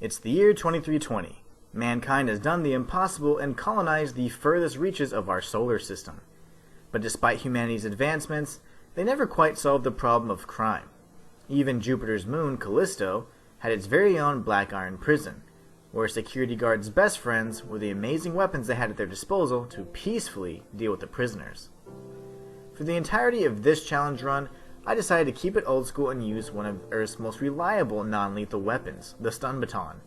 It's the year 2320. Mankind has done the impossible and colonized the furthest reaches of our solar system. But despite humanity's advancements, they never quite solved the problem of crime. Even Jupiter's moon, Callisto, had its very own black iron prison, where security guards' best friends were the amazing weapons they had at their disposal to peacefully deal with the prisoners. For the entirety of this challenge run, I decided to keep it old school and use one of Earth's most reliable non-lethal weapons, the stun baton.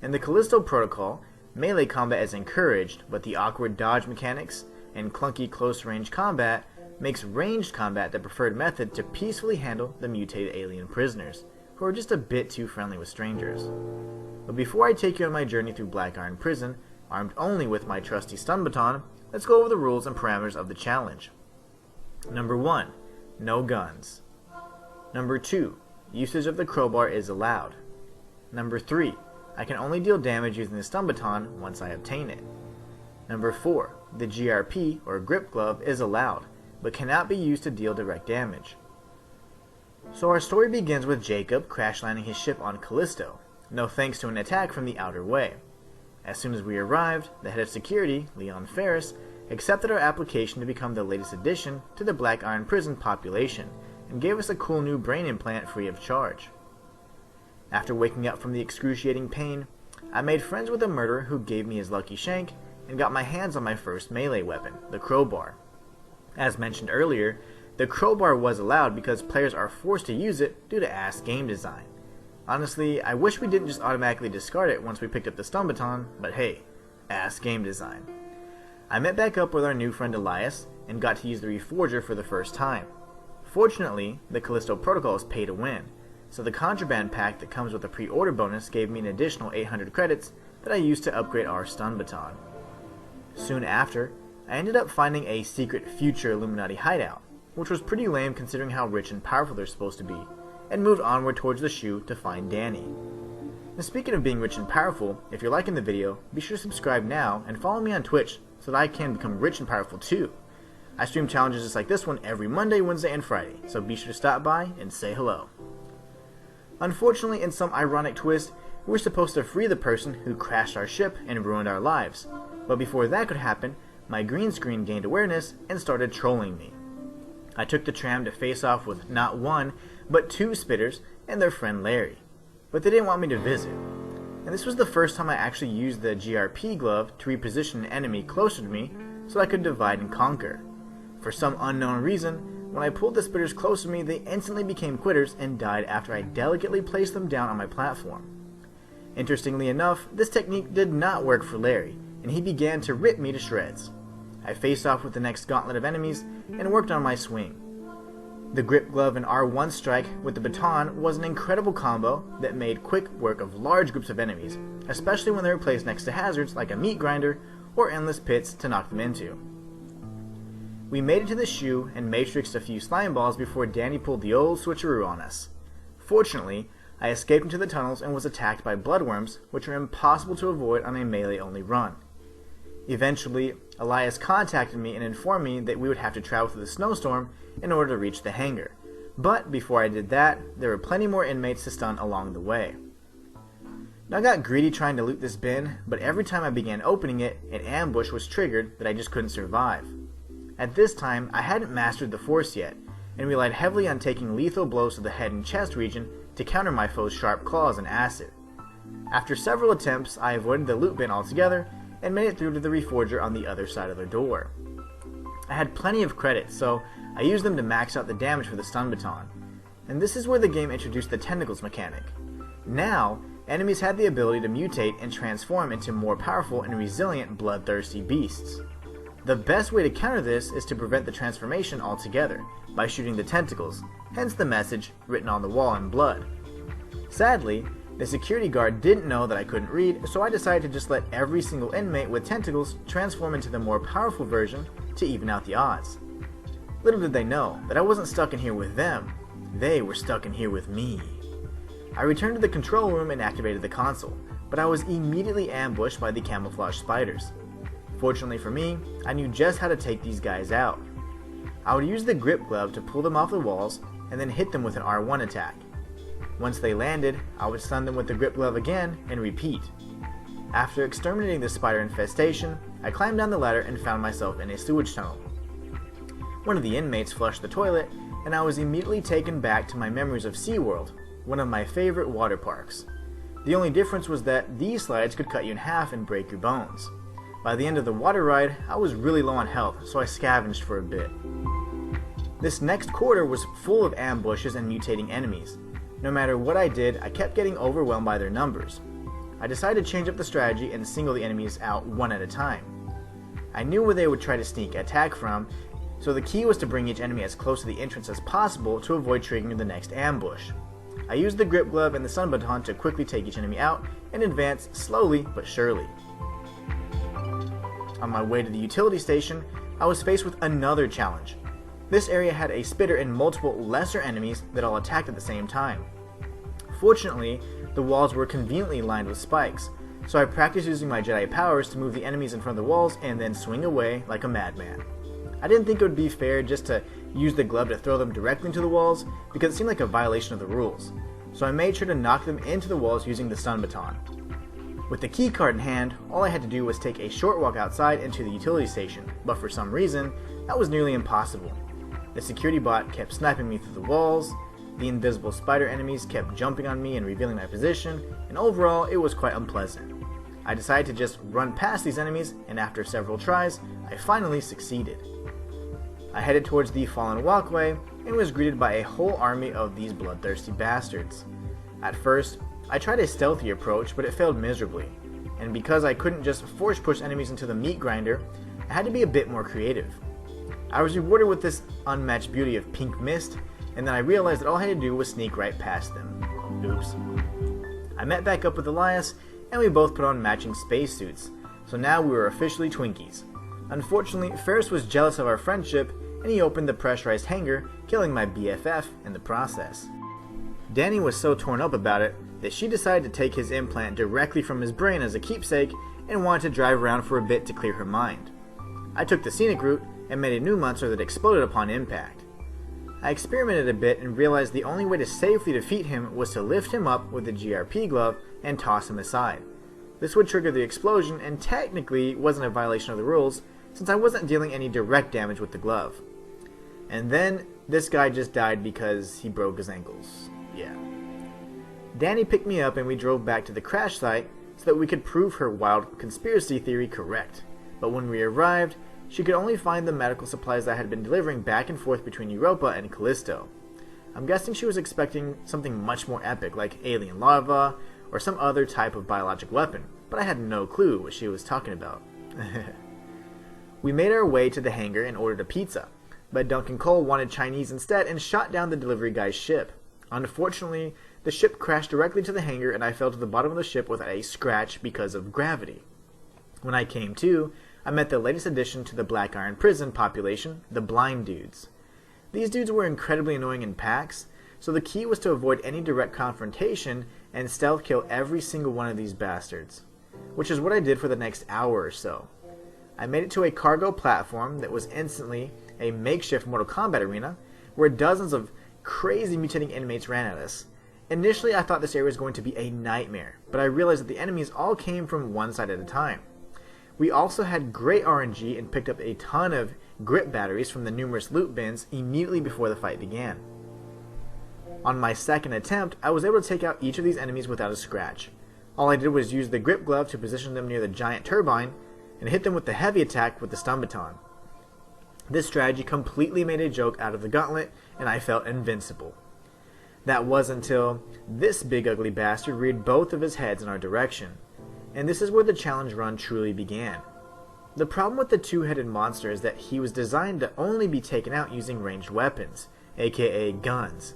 In the Callisto Protocol, melee combat is encouraged, but the awkward dodge mechanics and clunky close-range combat makes ranged combat the preferred method to peacefully handle the mutated alien prisoners, who are just a bit too friendly with strangers. But before I take you on my journey through Black Iron Prison, armed only with my trusty stun baton, let's go over the rules and parameters of the challenge. Number 1. No guns. Number 2. Usage of the crowbar is allowed. Number 3. I can only deal damage using the stun baton once I obtain it. Number 4. The GRP, or grip glove, is allowed, but cannot be used to deal direct damage. So our story begins with Jacob crash landing his ship on Callisto, no thanks to an attack from the outer way. As soon as we arrived, the head of security, Leon Ferris, accepted our application to become the latest addition to the Black Iron Prison population, and gave us a cool new brain implant free of charge. After waking up from the excruciating pain, I made friends with a murderer who gave me his lucky shank, and got my hands on my first melee weapon, the crowbar. As mentioned earlier, the crowbar was allowed because players are forced to use it due to ass game design. Honestly, I wish we didn't just automatically discard it once we picked up the stun baton, but hey, ass game design. I met back up with our new friend Elias, and got to use the Reforger for the first time. Fortunately, the Callisto Protocol is pay to win, so the contraband pack that comes with a pre-order bonus gave me an additional 800 credits that I used to upgrade our stun baton. Soon after, I ended up finding a secret future Illuminati hideout, which was pretty lame considering how rich and powerful they're supposed to be, and moved onward towards the shoe to find Danny. Now, speaking of being rich and powerful, if you're liking the video, be sure to subscribe now and follow me on Twitch so that I can become rich and powerful too. I stream challenges just like this one every Monday, Wednesday, and Friday, so be sure to stop by and say hello. Unfortunately, in some ironic twist, we were supposed to free the person who crashed our ship and ruined our lives, but before that could happen, my green screen gained awareness and started trolling me. I took the tram to face off with not one, but 2 spitters and their friend Larry, but they didn't want me to visit. And this was the first time I actually used the GRP glove to reposition an enemy closer to me so I could divide and conquer. For some unknown reason, when I pulled the spitters close to me, they instantly became quitters and died after I delicately placed them down on my platform. Interestingly enough, this technique did not work for Larry, and he began to rip me to shreds. I faced off with the next gauntlet of enemies and worked on my swing. The grip glove and R1 strike with the baton was an incredible combo that made quick work of large groups of enemies, especially when they were placed next to hazards like a meat grinder or endless pits to knock them into. We made it to the shoe and matrixed a few slime balls before Danny pulled the old switcheroo on us. Fortunately, I escaped into the tunnels and was attacked by bloodworms, which are impossible to avoid on a melee-only run. Eventually, Elias contacted me and informed me that we would have to travel through the snowstorm in order to reach the hangar, but before I did that, there were plenty more inmates to stun along the way. Now I got greedy trying to loot this bin, but every time I began opening it, an ambush was triggered that I just couldn't survive. At this time, I hadn't mastered the Force yet, and relied heavily on taking lethal blows to the head and chest region to counter my foe's sharp claws and acid. After several attempts, I avoided the loot bin altogether and made it through to the Reforger on the other side of the door. I had plenty of credits, so I used them to max out the damage for the stun baton, and this is where the game introduced the tentacles mechanic. Now, enemies had the ability to mutate and transform into more powerful and resilient bloodthirsty beasts. The best way to counter this is to prevent the transformation altogether, by shooting the tentacles, hence the message written on the wall in blood. Sadly, the security guard didn't know that I couldn't read, so I decided to just let every single inmate with tentacles transform into the more powerful version to even out the odds. Little did they know that I wasn't stuck in here with them, they were stuck in here with me. I returned to the control room and activated the console, but I was immediately ambushed by the camouflage spiders. Fortunately for me, I knew just how to take these guys out. I would use the grip glove to pull them off the walls and then hit them with an R1 attack. Once they landed, I would stun them with the grip glove again and repeat. After exterminating the spider infestation, I climbed down the ladder and found myself in a sewage tunnel. One of the inmates flushed the toilet, and I was immediately taken back to my memories of SeaWorld, one of my favorite water parks. The only difference was that these slides could cut you in half and break your bones. By the end of the water ride, I was really low on health, so I scavenged for a bit. This next quarter was full of ambushes and mutating enemies. No matter what I did, I kept getting overwhelmed by their numbers. I decided to change up the strategy and single the enemies out one at a time. I knew where they would try to sneak attack from, so the key was to bring each enemy as close to the entrance as possible to avoid triggering the next ambush. I used the grip glove and the stun baton to quickly take each enemy out and advance slowly but surely. On my way to the utility station, I was faced with another challenge. This area had a spitter and multiple lesser enemies that all attacked at the same time. Fortunately, the walls were conveniently lined with spikes, so I practiced using my Jedi powers to move the enemies in front of the walls and then swing away like a madman. I didn't think it would be fair just to use the glove to throw them directly into the walls because it seemed like a violation of the rules, so I made sure to knock them into the walls using the stun baton. With the key card in hand, all I had to do was take a short walk outside into the utility station, but for some reason, that was nearly impossible. The security bot kept sniping me through the walls, the invisible spider enemies kept jumping on me and revealing my position, and overall it was quite unpleasant. I decided to just run past these enemies, and after several tries, I finally succeeded. I headed towards the fallen walkway and was greeted by a whole army of these bloodthirsty bastards. At first, I tried a stealthy approach, but it failed miserably, and because I couldn't just force push enemies into the meat grinder, I had to be a bit more creative. I was rewarded with this unmatched beauty of pink mist, and then I realized that all I had to do was sneak right past them. Oops. I met back up with Elias, and we both put on matching spacesuits, so now we were officially Twinkies. Unfortunately, Ferris was jealous of our friendship, and he opened the pressurized hangar, killing my BFF in the process. Danny was so torn up about it that she decided to take his implant directly from his brain as a keepsake and wanted to drive around for a bit to clear her mind. I took the scenic route and made a new monster that exploded upon impact. I experimented a bit and realized the only way to safely defeat him was to lift him up with the GRP glove and toss him aside. This would trigger the explosion and technically wasn't a violation of the rules since I wasn't dealing any direct damage with the glove. And then this guy just died because he broke his ankles. Yeah. Danny picked me up and we drove back to the crash site so that we could prove her wild conspiracy theory correct. But when we arrived, she could only find the medical supplies that I had been delivering back and forth between Europa and Callisto. I'm guessing she was expecting something much more epic like alien larva or some other type of biologic weapon, but I had no clue what she was talking about. We made our way to the hangar and ordered a pizza, but Duncan Cole wanted Chinese instead and shot down the delivery guy's ship. Unfortunately, the ship crashed directly to the hangar and I fell to the bottom of the ship without a scratch because of gravity. When I came to, I met the latest addition to the Black Iron Prison population, the Blind Dudes. These dudes were incredibly annoying in packs, so the key was to avoid any direct confrontation and stealth kill every single one of these bastards, which is what I did for the next hour or so. I made it to a cargo platform that was instantly a makeshift Mortal Kombat arena where dozens of crazy mutating inmates ran at us. Initially I thought this area was going to be a nightmare, but I realized that the enemies all came from one side at a time. We also had great RNG and picked up a ton of grip batteries from the numerous loot bins immediately before the fight began. On my second attempt, I was able to take out each of these enemies without a scratch. All I did was use the grip glove to position them near the giant turbine and hit them with the heavy attack with the stun baton. This strategy completely made a joke out of the gauntlet and I felt invincible. That was until this big ugly bastard reared both of his heads in our direction. And this is where the challenge run truly began. The problem with the two-headed monster is that he was designed to only be taken out using ranged weapons, aka guns.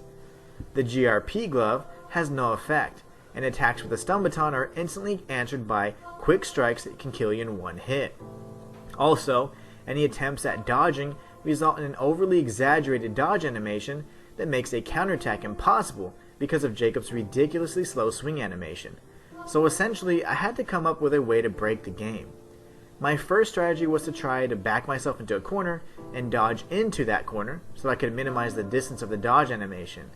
The GRP glove has no effect, and attacks with the stun baton are instantly answered by quick strikes that can kill you in one hit. Also, any attempts at dodging result in an overly exaggerated dodge animation that makes a counterattack impossible because of Jacob's ridiculously slow swing animation. So essentially, I had to come up with a way to break the game. My first strategy was to try to back myself into a corner and dodge into that corner so I could minimize the distance of the dodge animation.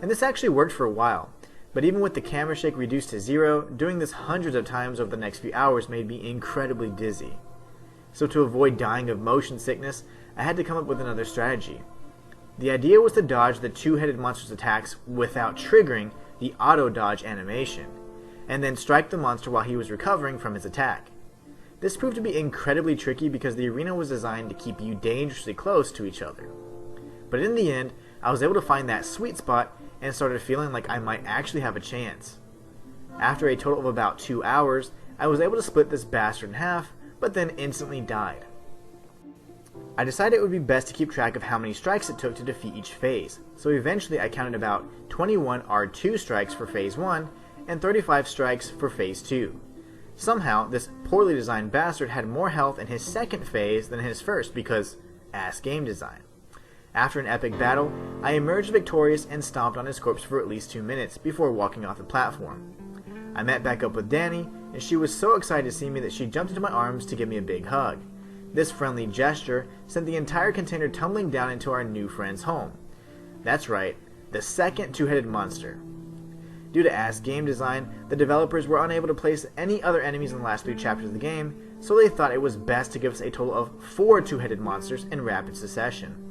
And this actually worked for a while, But even with the camera shake reduced to 0, doing this hundreds of times over the next few hours made me incredibly dizzy. So to avoid dying of motion sickness, I had to come up with another strategy. The idea was to dodge the two-headed monster's attacks without triggering the auto-dodge animation, and then strike the monster while he was recovering from his attack. This proved to be incredibly tricky because the arena was designed to keep you dangerously close to each other. But in the end, I was able to find that sweet spot and started feeling like I might actually have a chance. After a total of about 2 hours, I was able to split this bastard in half, but then instantly died. I decided it would be best to keep track of how many strikes it took to defeat each phase, so eventually I counted about 21 R2 strikes for phase 1 and 35 strikes for phase 2. Somehow, this poorly designed bastard had more health in his second phase than his first because ass game design. After an epic battle, I emerged victorious and stomped on his corpse for at least 2 minutes before walking off the platform. I met back up with Danny, and she was so excited to see me that she jumped into my arms to give me a big hug. This friendly gesture sent the entire container tumbling down into our new friend's home. That's right, the second two-headed monster. Due to ass game design, the developers were unable to place any other enemies in the last 3 chapters of the game, so they thought it was best to give us a total of 4 two-headed monsters in rapid succession.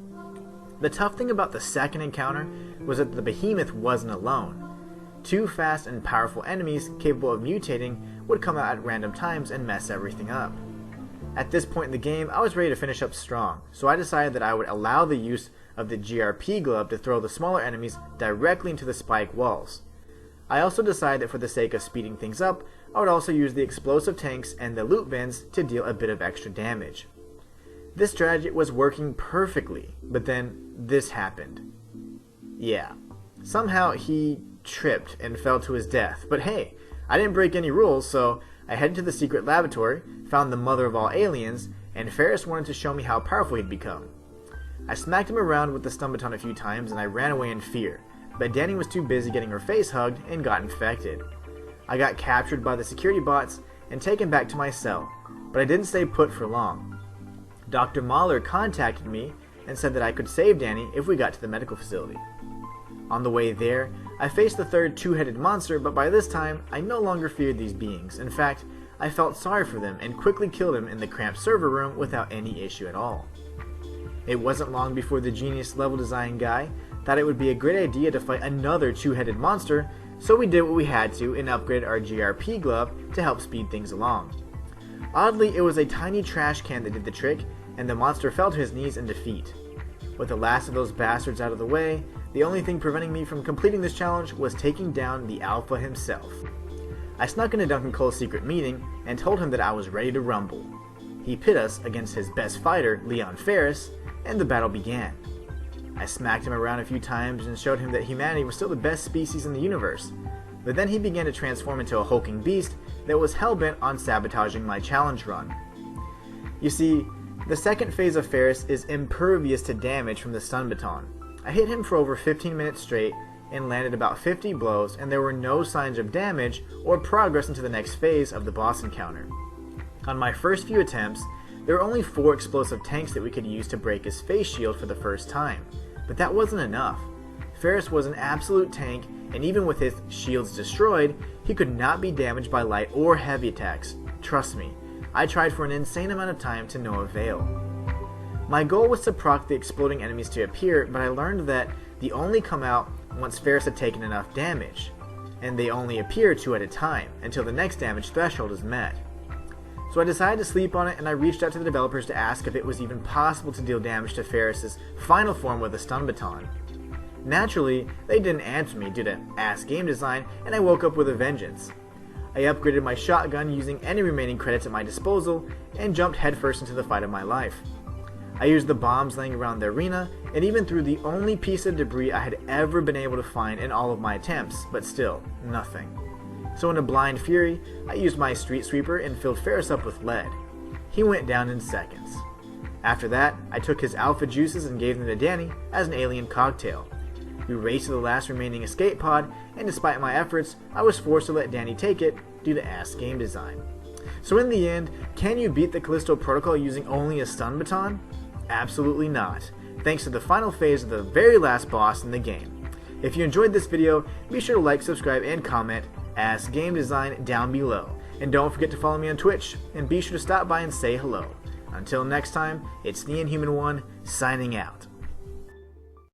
The tough thing about the second encounter was that the behemoth wasn't alone. 2 fast and powerful enemies capable of mutating would come out at random times and mess everything up. At this point in the game, I was ready to finish up strong, so I decided that I would allow the use of the GRP glove to throw the smaller enemies directly into the spike walls. I also decided that for the sake of speeding things up, I would also use the explosive tanks and the loot bins to deal a bit of extra damage. This strategy was working perfectly, but then this happened. Yeah, somehow he tripped and fell to his death, but hey, I didn't break any rules, so I headed to the secret laboratory, found the mother of all aliens, and Ferris wanted to show me how powerful he'd become. I smacked him around with the stun baton a few times and I ran away in fear, but Danny was too busy getting her face hugged and got infected. I got captured by the security bots and taken back to my cell, but I didn't stay put for long. Dr. Mahler contacted me and said that I could save Danny if we got to the medical facility. On the way there, I faced the third two-headed monster, but by this time, I no longer feared these beings. In fact, I felt sorry for them and quickly killed him in the cramped server room without any issue at all. It wasn't long before the genius level design guy thought it would be a great idea to fight another two-headed monster, so we did what we had to and upgraded our GRP glove to help speed things along. Oddly, it was a tiny trash can that did the trick, and the monster fell to his knees in defeat. With the last of those bastards out of the way, the only thing preventing me from completing this challenge was taking down the Alpha himself. I snuck into Duncan Cole's secret meeting and told him that I was ready to rumble. He pit us against his best fighter, Leon Ferris, and the battle began. I smacked him around a few times and showed him that humanity was still the best species in the universe, but then he began to transform into a hulking beast that was hell-bent on sabotaging my challenge run. You see, the second phase of Ferris is impervious to damage from the stun baton. I hit him for over 15 minutes straight and landed about 50 blows, and there were no signs of damage or progress into the next phase of the boss encounter. On my first few attempts, there were only 4 explosive tanks that we could use to break his face shield for the first time, but that wasn't enough. Ferris was an absolute tank, and even with his shields destroyed, he could not be damaged by light or heavy attacks. Trust me, I tried for an insane amount of time to no avail. My goal was to proc the exploding enemies to appear, but I learned that they only come out once Ferris had taken enough damage, and they only appear 2 at a time, until the next damage threshold is met. So I decided to sleep on it, and I reached out to the developers to ask if it was even possible to deal damage to Ferris's final form with a stun baton. Naturally, they didn't answer me due to ass game design, and I woke up with a vengeance. I upgraded my shotgun using any remaining credits at my disposal, and jumped headfirst into the fight of my life. I used the bombs laying around the arena, and even threw the only piece of debris I had ever been able to find in all of my attempts, but still, nothing. So in a blind fury, I used my street sweeper and filled Ferris up with lead. He went down in seconds. After that, I took his alpha juices and gave them to Danny as an alien cocktail. We raced to the last remaining escape pod, and despite my efforts, I was forced to let Danny take it due to ass game design. So in the end, can you beat the Callisto Protocol using only a stun baton? Absolutely not, thanks to the final phase of the very last boss in the game. If you enjoyed this video, be sure to like, subscribe, and comment Ask Game Design down below. And don't forget to follow me on Twitch, and be sure to stop by and say hello. Until next time, it's the Inhuman One, signing out.